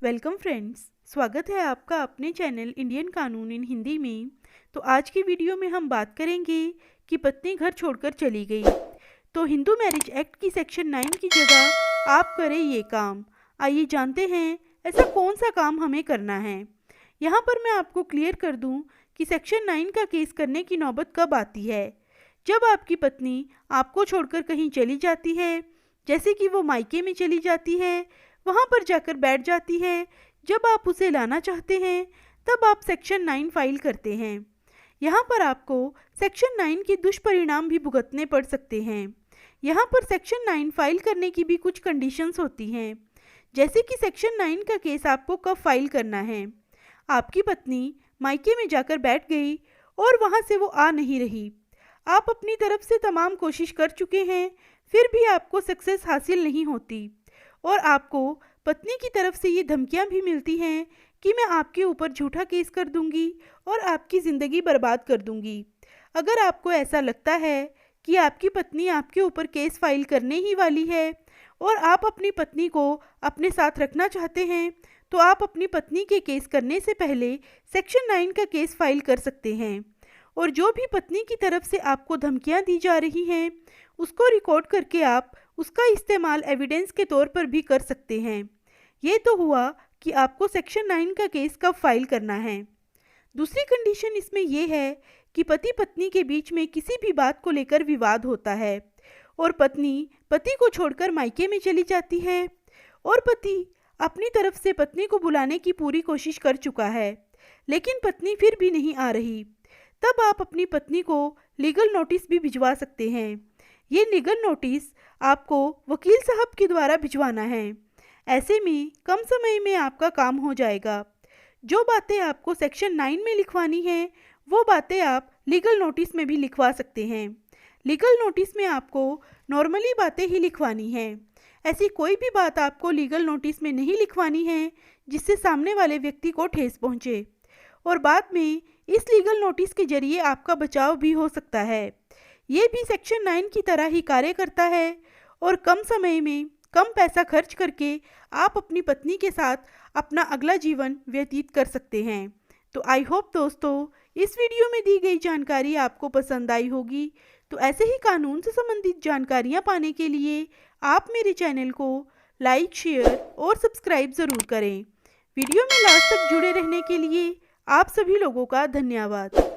Welcome friends, स्वागत है आपका अपने चैनल इंडियन कानून इन हिंदी में। तो आज की वीडियो में हम बात करेंगे कि पत्नी घर छोड़कर चली गई तो हिंदू मैरिज एक्ट की सेक्शन 9 की जगह आप करें ये काम। आइए जानते हैं ऐसा कौन सा काम हमें करना है। यहाँ पर मैं आपको क्लियर कर दूँ कि सेक्शन 9 का केस करने की नौबत कब आती है। जब आपकी पत्नी आपको छोड़कर कहीं चली जाती है, जैसे कि वो मायके में चली जाती है, वहाँ पर जाकर बैठ जाती है। जब आप उसे लाना चाहते हैं तब आप सेक्शन 9 फाइल करते हैं। यहाँ पर आपको सेक्शन 9 के दुष्परिणाम भी भुगतने पड़ सकते हैं। यहाँ पर सेक्शन 9 फाइल करने की भी कुछ कंडीशंस होती हैं, जैसे कि सेक्शन 9 का केस आपको कब फाइल करना है। आपकी पत्नी मायके में जाकर बैठ गई और वहाँ से वो आ नहीं रही। आप अपनी तरफ से तमाम कोशिश कर चुके हैं, फिर भी आपको सक्सेस हासिल नहीं होती और आपको पत्नी की तरफ से ये धमकियां भी मिलती हैं कि मैं आपके ऊपर झूठा केस कर दूंगी और आपकी ज़िंदगी बर्बाद कर दूंगी। अगर आपको ऐसा लगता है कि आपकी पत्नी आपके ऊपर केस फाइल करने ही वाली है और आप अपनी पत्नी को अपने साथ रखना चाहते हैं, तो आप अपनी पत्नी के केस करने से पहले सेक्शन 9 का केस फाइल कर सकते हैं। और जो भी पत्नी की तरफ से आपको धमकियां दी जा रही हैं, उसको रिकॉर्ड करके आप उसका इस्तेमाल एविडेंस के तौर पर भी कर सकते हैं। ये तो हुआ कि आपको सेक्शन 9 का केस कब फाइल करना है। दूसरी कंडीशन इसमें यह है कि पति पत्नी के बीच में किसी भी बात को लेकर विवाद होता है और पत्नी पति को छोड़कर मायके में चली जाती है और पति अपनी तरफ से पत्नी को बुलाने की पूरी कोशिश कर चुका है, लेकिन पत्नी फिर भी नहीं आ रही। तब आप अपनी पत्नी को लीगल नोटिस भी भिजवा सकते हैं। ये लीगल नोटिस आपको वकील साहब के द्वारा भिजवाना है। ऐसे में कम समय में आपका काम हो जाएगा। जो बातें आपको सेक्शन 9 में लिखवानी हैं, वो बातें आप लीगल नोटिस में भी लिखवा सकते हैं। लीगल नोटिस में आपको नॉर्मली बातें ही लिखवानी हैं। ऐसी कोई भी बात आपको लीगल नोटिस में नहीं लिखवानी है जिससे सामने वाले व्यक्ति को ठेस पहुँचे और बाद में इस लीगल नोटिस के जरिए आपका बचाव भी हो सकता है। ये भी सेक्शन 9 की तरह ही कार्य करता है और कम समय में कम पैसा खर्च करके आप अपनी पत्नी के साथ अपना अगला जीवन व्यतीत कर सकते हैं। तो आई होप दोस्तों इस वीडियो में दी गई जानकारी आपको पसंद आई होगी। तो ऐसे ही कानून से संबंधित जानकारियाँ पाने के लिए आप मेरे चैनल को लाइक, शेयर और सब्सक्राइब ज़रूर करें। वीडियो में लास्ट तक जुड़े रहने के लिए आप सभी लोगों का धन्यवाद।